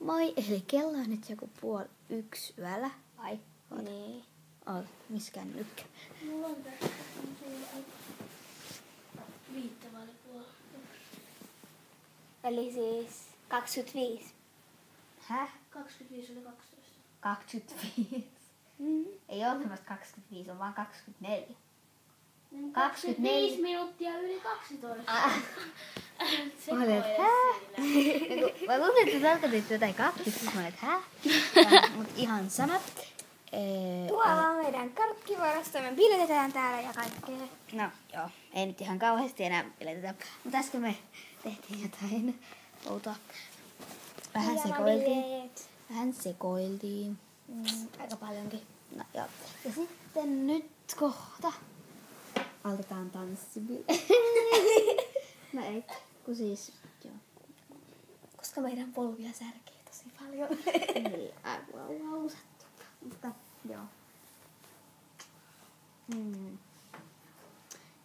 Moi, eli kello on nyt joku 12:30 yöllä. Vai? Niin. Oot, missä kännykkä? Mulla on tässä viittäväli puoli. Eli siis 25. Häh? 25 oli 12. 25. Ei ole semmoista 25, on vaan 24. 25 minuuttia yli 12. Olet, mä luulen, että tarkoitit jotain 20, mä olet, Mut ihan sama. Tuolla on meidän karkkivarasto, me piletetään täällä ja kaikkea. No joo, ei nyt ihan kauheasti enää piletetä. Mutta äsken me tehtiin jotain outoa. Vähän sekoiltiin. Aika paljonkin. No joo. Ja sitten nyt kohta aloitetaan tanssibile. No ei, kun siis, joo. Koska meidän polvia särkee tosi paljon. Niin, aivan lausattu. Mutta joo.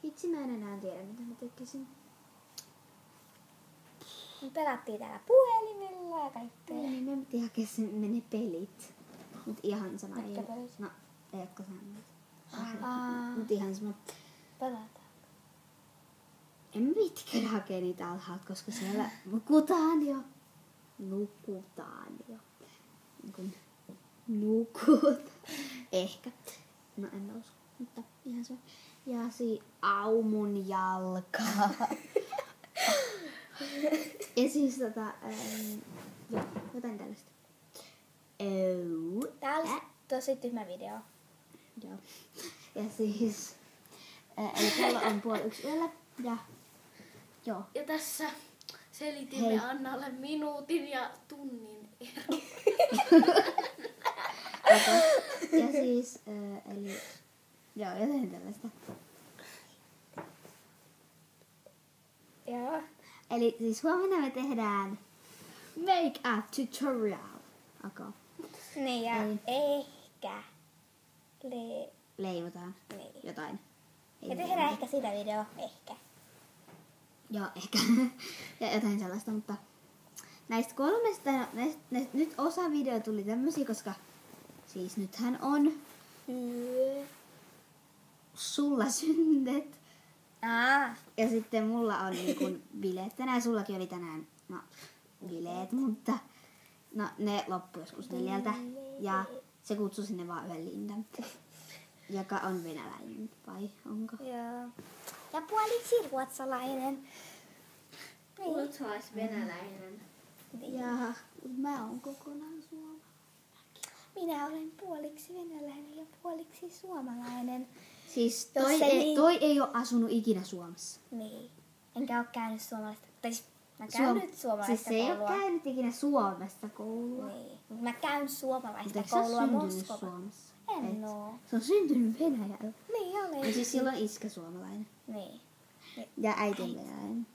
Hitsi mä en enää tiedä, mitä mä tekisin. Me pelattiin täällä puhelimella ja kaikkea. Niin, me piti hakea sinne ne pelit. Mut ihan sama. Mitkä pelit? No, eikö sanoa? Aa. Mut ihan sama. Pelataan. En viitikään hakea niitä alhaalta, koska siellä nukutaan jo. Niin kuin nukutaan. Ehkä. No en usko, mutta ihan se. Ja aumun jalkaa. Ja siis joo, jotain tällaista. Tää oli tosi tyhmä video. Joo. Ja siis, eli kello on 12:30 yöllä. Ja joo. Ja tässä selitimme Annalle minuutin ja tunnin ero. Ja siis, eli joo, jotain tällaista. Joo. Eli siis huomenna me tehdään make up tutorial. Okay. Niin ja ehkä Leivotaan niin. jotain. Ja tehdään ehkä sitä videoa, ehkä. Joo, ehkä. Ja jotain sellaista, mutta näistä kolmesta, nyt osa video tuli tämmösiä, koska siis nythän on sulla synnet. Ja sitten mulla on niin kun bileet. Tänään sullakin oli tänään bileet, mutta no ne loppui joskus 4. Ja se kutsui sinne vaan yhden Lindan, joka on venäläinen, vai onko? Joo. Ja puoliksi ruotsalainen. Ruotsalais-venäläinen. Ja mä oon kokonaan suomalainen. Minä olen puoliksi venäläinen ja puoliksi suomalainen. Siis toi ei ole asunut ikinä Suomessa. Niin. Enkä ole käynyt suomalaista. Tai siis mä käyn nyt suomalaista siis se koulua. ei ole käynyt ikinä Suomesta koulua. Niin. Mut mä käyn suomalaista Mutta eikö se koulua ole syntynyt Moskovassa. Suomessa? En oo. Se on syntynyt Venäjällä. Niin oli. Ja siis sillä on iskä suomalainen. Niin. Ja äiti on venäläinen.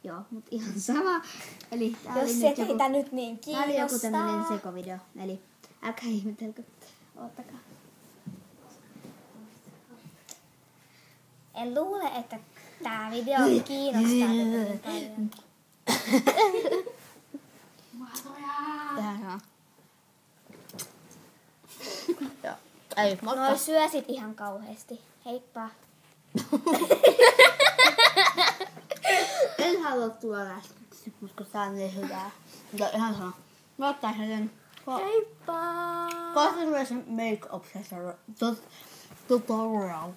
Joo, mut ihan sama. Eli tää Jos oli se nyt joku, teitä nyt niin tää oli joku kiinnostaa. tämmönen sekovideo. Eli älkää ihmetelkö. Oottakaa. En luule, että tää video kiinnostaa niin paljon. Tähän on. Joo. Ei, Noi syösit ihan kauheesti. Heippa. En halua tulla läsnäksi, koska tää on niin hyvää. Mutta ihan sama. Mä ottaisin sen. Heippa. Kohta tulee se make-up tutorial.